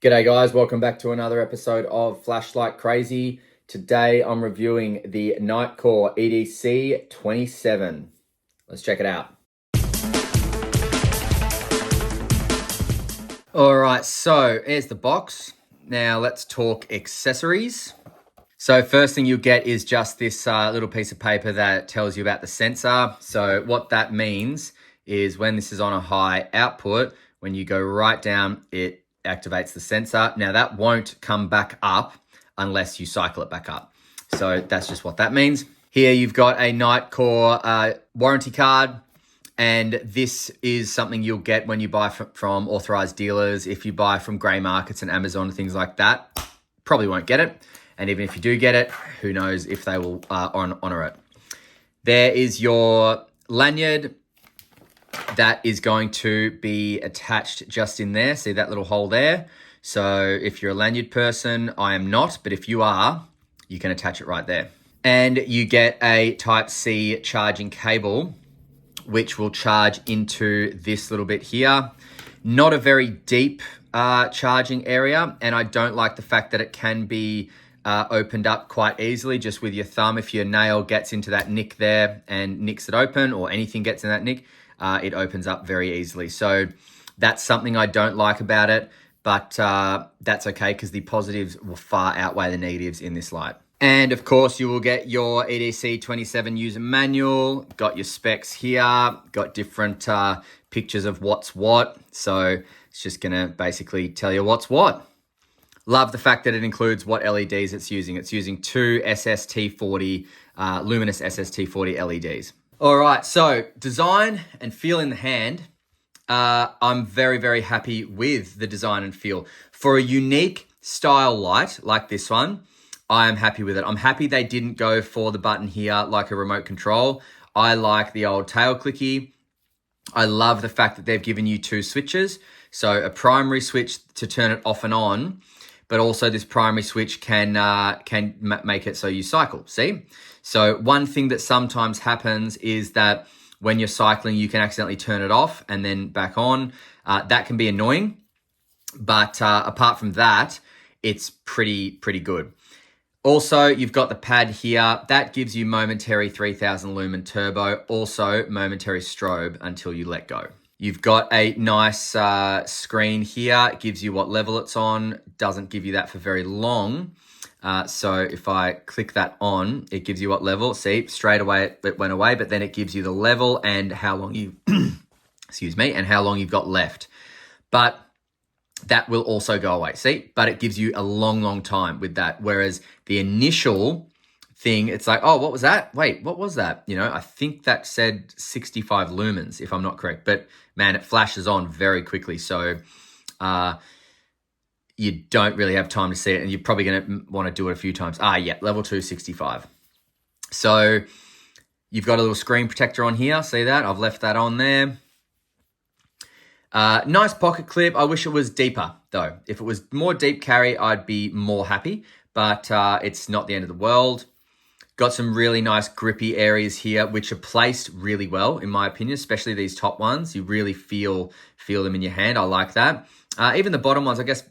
G'day guys, welcome back to another episode of Flashlight Crazy. Today I'm reviewing the Nitecore EDC27. Let's check it out. All right, so here's the box. Now let's talk accessories. So first thing you'll get is just this little piece of paper that tells you about the sensor. So what that means is when this is on a high output, when you go right down, it activates the sensor. Now that won't come back up unless you cycle it back up. So that's just what that means. Here you've got a Nitecore warranty card, and this is something you'll get when you buy from authorized dealers. If you buy from grey markets and Amazon and things like that, probably won't get it. And even if you do get it, who knows if they will honor it. There is your lanyard that is going to be attached just in there. See that little hole there? So if you're a lanyard person, I am not, but if you are, you can attach it right there. And you get a Type-C charging cable, which will charge into this little bit here. Not a very deep charging area, and I don't like the fact that it can be opened up quite easily just with your thumb. If your nail gets into that nick there and nicks it open, or anything gets in that nick, it opens up very easily. So that's something I don't like about it, but that's okay because the positives will far outweigh the negatives in this light. And of course, you will get your EDC27 user manual, got your specs here, got different pictures of what's what. So it's just gonna basically tell you what's what. Love the fact that it includes what LEDs it's using. It's using two SST40, luminous SST40 LEDs. All right, so design and feel in the hand. I'm very, very happy with the design and feel. For a unique style light like this one, I am happy with it. I'm happy they didn't go for the button here like a remote control. I like the old tail clicky. I love the fact that they've given you two switches. So a primary switch to turn it off and on, but also this primary switch can make it so you cycle, see? So one thing that sometimes happens is that when you're cycling, you can accidentally turn it off and then back on. That can be annoying, but apart from that, it's pretty good. Also, you've got the pad here. That gives you momentary 3000 lumen turbo, also momentary strobe until you let go. You've got a nice screen here. It gives you what level it's on. Doesn't give you that for very long. So if I click that on, it gives you what level. See, straight away it went away, but then it gives you the level and how long you, excuse me, and how long you've got left. But that will also go away, see? But it gives you a long time with that. Whereas the initial thing, it's like, oh, what was that? Wait, what was that? You know, I think that said 65 lumens, if I'm not correct. But man, it flashes on very quickly. So you don't really have time to see it, and you're probably going to want to do it a few times. Yeah, level 2, 65. So you've got a little screen protector on here. See that? I've left that on there. Nice pocket clip. I wish it was deeper though. If it was more deep carry, I'd be more happy, but it's not the end of the world. Got some really nice grippy areas here, which are placed really well, in my opinion, especially these top ones. You really feel them in your hand. I like that. Even the bottom ones, I guess,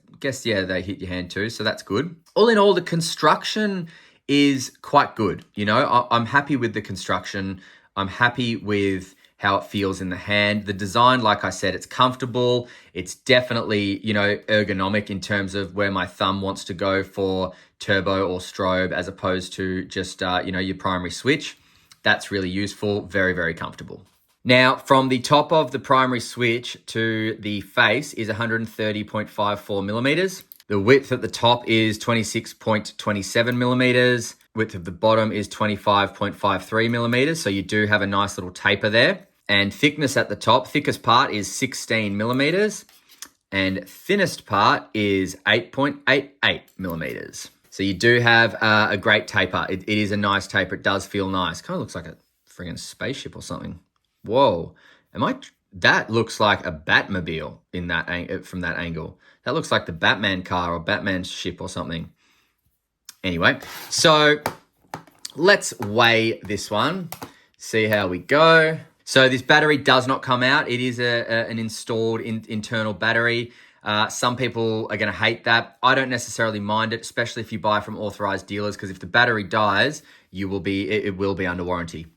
yeah, they hit your hand too, so that's good. All in all, the construction is quite good. You know, I'm happy with the construction. I'm happy with how it feels in the hand. The design, like I said, it's comfortable. It's definitely, you know, ergonomic in terms of where my thumb wants to go for turbo or strobe, as opposed to just, you know, your primary switch. That's really useful. Very comfortable. Now, from the top of the primary switch to the face is 130.54 millimeters. The width at the top is 26.27 millimeters. Width of the bottom is 25.53 millimeters. So you do have a nice little taper there. And thickness at the top, thickest part is 16 millimeters. And thinnest part is 8.88 millimeters. So you do have a great taper. It is a nice taper. It does feel nice. Kind of looks like a friggin' spaceship or something. Whoa. That looks like a Batmobile in that from that angle. That looks like the Batman car or Batman ship or something. Anyway, so let's weigh this one, see how we go. So this battery does not come out. It is an installed internal battery. Some people are going to hate that. I don't necessarily mind it, especially if you buy from authorized dealers, because if the battery dies, it will be under warranty.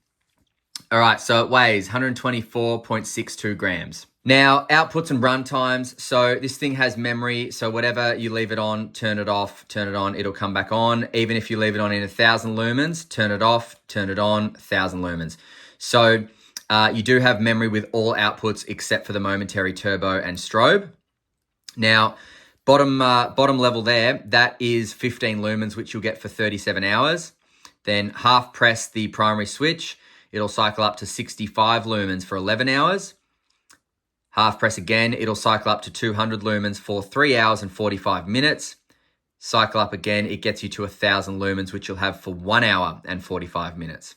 All right, so it weighs 124.62 grams. Now, outputs and run times. So this thing has memory. So whatever you leave it on, turn it off, turn it on, it'll come back on. Even if you leave it on in 1000 lumens, turn it off, turn it on, 1000 lumens. So you do have memory with all outputs except for the momentary turbo and strobe. Now, bottom level there, that is 15 lumens, which you'll get for 37 hours. Then half press the primary switch. It'll cycle up to 65 lumens for 11 hours. Half press again, it'll cycle up to 200 lumens for 3 hours and 45 minutes. Cycle up again, it gets you to 1000 lumens, which you'll have for 1 hour and 45 minutes.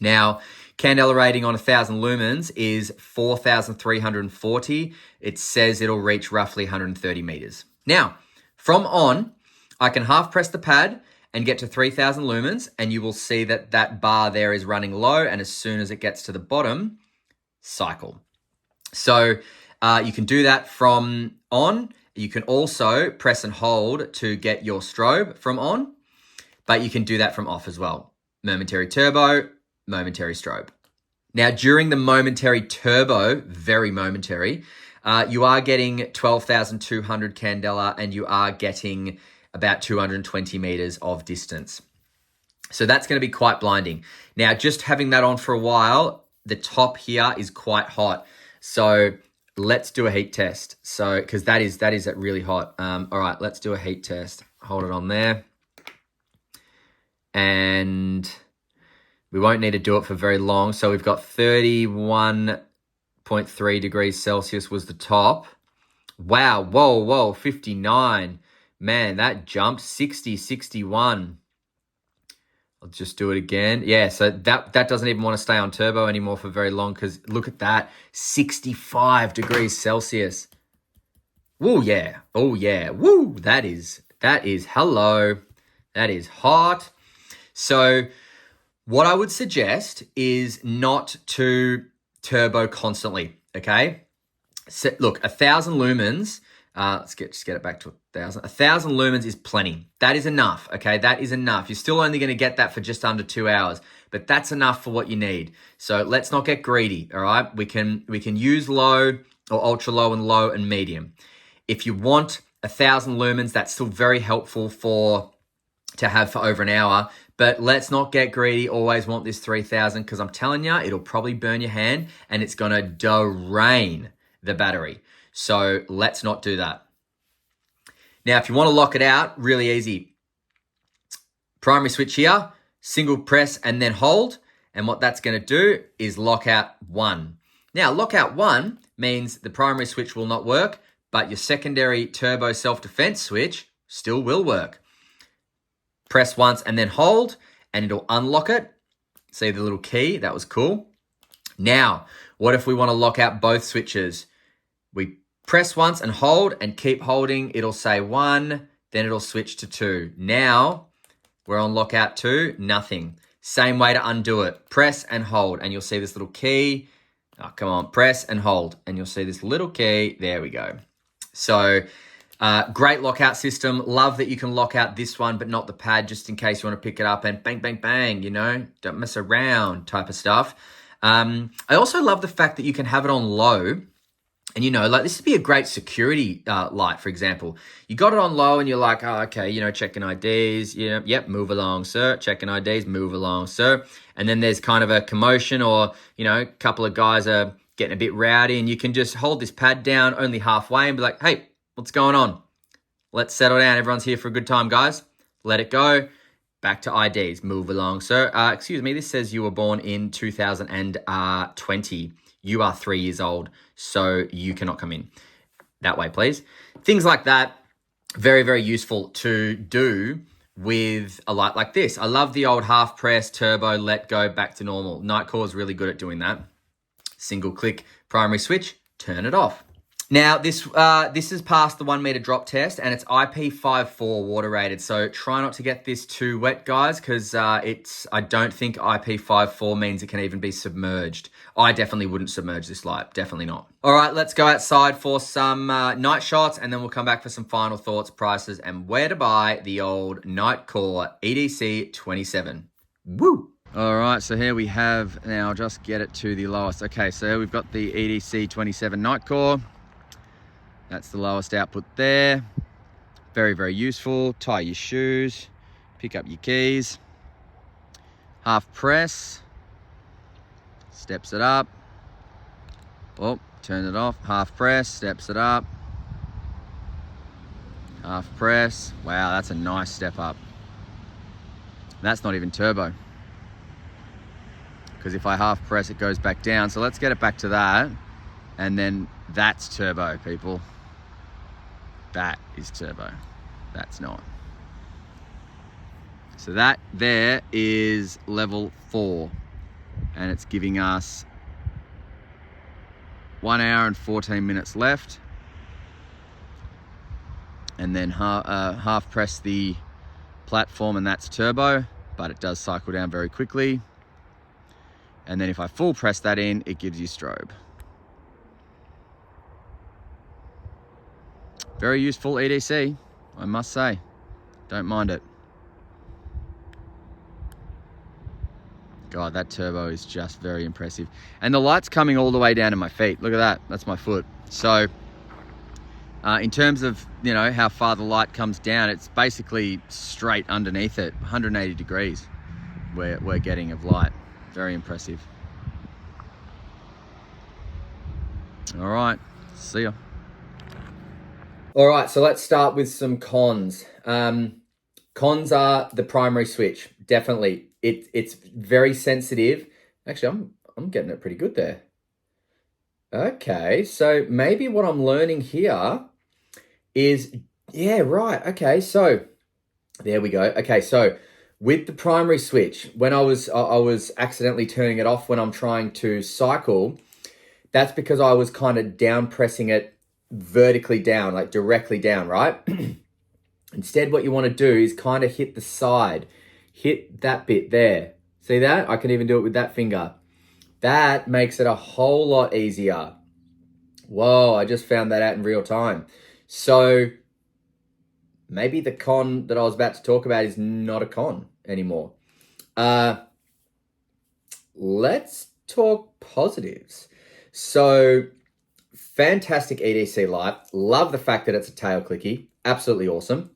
Now, candela rating on 1000 lumens is 4,340. It says it'll reach roughly 130 meters. Now, from on, I can half press the pad and get to 3000 lumens, and you will see that that bar there is running low, and as soon as it gets to the bottom, cycle. So you can do that from on. You can also press and hold to get your strobe from on, but you can do that from off as well. Momentary turbo, momentary strobe. Now, during the momentary turbo, very momentary, you are getting 12,200 candela, and you are getting about 220 meters of distance. So that's going to be quite blinding. Now, just having that on for a while, the top here is quite hot. So let's do a heat test. So, because that is really hot. All right, let's do a heat test. Hold it on there. And we won't need to do it for very long. So we've got 31.3 degrees Celsius was the top. Wow, whoa, 59. Man, that jumped 60, 61. I'll just do it again. Yeah, so that doesn't even want to stay on turbo anymore for very long, because look at that, 65 degrees Celsius. Woo, yeah. Oh, yeah. Woo, that is hello. That is hot. So what I would suggest is not to turbo constantly, okay? So look, 1000 lumens, let's just get it back to 1000. 1000 lumens is plenty. That is enough, okay? That is enough. You're still only going to get that for just under 2 hours, but that's enough for what you need. So let's not get greedy, all right? We can use low or ultra low and medium. If you want 1000 lumens, that's still very helpful to have for over an hour, but let's not get greedy. Always want this 3000, because I'm telling you, it'll probably burn your hand and it's going to drain the battery. So let's not do that. Now, if you want to lock it out, really easy. Primary switch here, single press and then hold. And what that's going to do is lock out 1. Now, lockout 1 means the primary switch will not work, but your secondary turbo self-defense switch still will work. Press once and then hold, and it'll unlock it. See the little key? That was cool. Now, what if we want to lock out both switches? We press once and hold and keep holding. It'll say 1, then it'll switch to 2. Now, we're on lockout 2, nothing. Same way to undo it. Press and hold, and you'll see this little key. Oh, come on, press and hold, and you'll see this little key. There we go. So, great lockout system. Love that you can lock out this one, but not the pad, just in case you want to pick it up and bang, bang, bang, you know, don't mess around type of stuff. I also love the fact that you can have it on low. And, you know, like this would be a great security light, for example. You got it on low and you're like, oh, okay, you know, checking IDs. Yep, move along, sir. Checking IDs, move along, sir. And then there's kind of a commotion, or, you know, a couple of guys are getting a bit rowdy, and you can just hold this pad down only halfway and be like, hey, what's going on? Let's settle down. Everyone's here for a good time, guys. Let it go. Back to IDs. Move along, sir. Excuse me, this says you were born in 2020. You are 3 years old, so you cannot come in. That way, please. Things like that, very, very useful to do with a light like this. I love the old half press, turbo, let go, back to normal. Nitecore is really good at doing that. Single click, primary switch, turn it off. Now, this has passed the 1 meter drop test, and it's IP54 water rated. So try not to get this too wet, guys, because I don't think IP54 means it can even be submerged. I definitely wouldn't submerge this light. Definitely not. All right, let's go outside for some night shots, and then we'll come back for some final thoughts, prices, and where to buy the old Nitecore EDC27. Woo! All right, so here we have, now I'll just get it to the lowest. Okay, so we've got the EDC27 Nitecore. That's the lowest output there. Very, very useful. Tie your shoes, pick up your keys. Half press, steps it up. Oh, turn it off. Half press, steps it up. Half press. Wow, that's a nice step up. That's not even turbo, because if I half press, it goes back down. So let's get it back to that. And then that's turbo, people. That is turbo. That's not. So that there is level 4. And it's giving us 1 hour and 14 minutes left. And then half press the platform, and that's turbo, but it does cycle down very quickly. And then if I full press that in, it gives you strobe. Very useful EDC, I must say. Don't mind it. God, that turbo is just very impressive. And the light's coming all the way down to my feet. Look at that, that's my foot. So in terms of, you know, how far the light comes down, it's basically straight underneath it, 180 degrees we're getting of light. Very impressive. All right, see ya. All right, so let's start with some cons. Cons are the primary switch. Definitely, it's very sensitive. Actually, I'm getting it pretty good there. Okay, so maybe what I'm learning here is, yeah, right. Okay, so there we go. Okay, so with the primary switch, when I was accidentally turning it off when I'm trying to cycle, that's because I was kind of down pressing it vertically down, like directly down, right? Instead, what you want to do is kind of hit the side, hit that bit there. See that? I can even do it with that finger. That makes it a whole lot easier. Whoa, I just found that out in real time. So maybe the con that I was about to talk about is not a con anymore. Let's talk positives. So fantastic EDC light. Love the fact that it's a tail clicky. Absolutely awesome.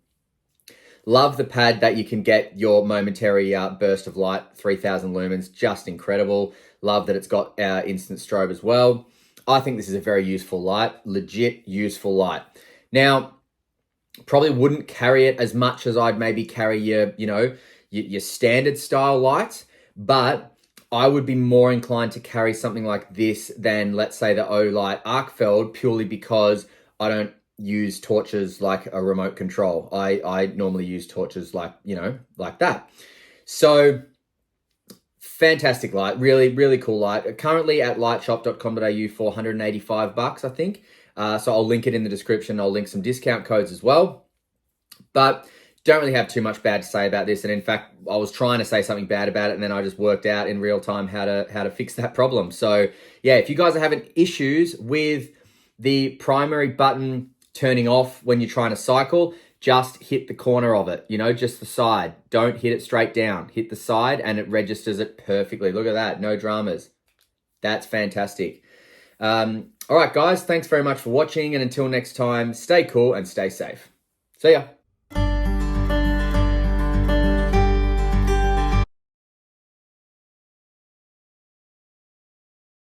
Love the pad that you can get your momentary burst of light, 3000 lumens, just incredible. Love that it's got instant strobe as well. I think this is a very useful light, legit useful light. Now, probably wouldn't carry it as much as I'd maybe carry your standard style lights, but I would be more inclined to carry something like this than, let's say, the Olight Arcfeld, purely because I don't use torches like a remote control. I normally use torches like that. So fantastic light, really, really cool light. Currently at lightshop.com.au for $185, I think. So I'll link it in the description. I'll link some discount codes as well. But don't really have too much bad to say about this. And in fact, I was trying to say something bad about it, and then I just worked out in real time how to fix that problem. So yeah, if you guys are having issues with the primary button turning off when you're trying to cycle, just hit the corner of it, just the side. Don't hit it straight down. Hit the side and it registers it perfectly. Look at that, no dramas. That's fantastic. All right, guys, thanks very much for watching. And until next time, stay cool and stay safe. See ya.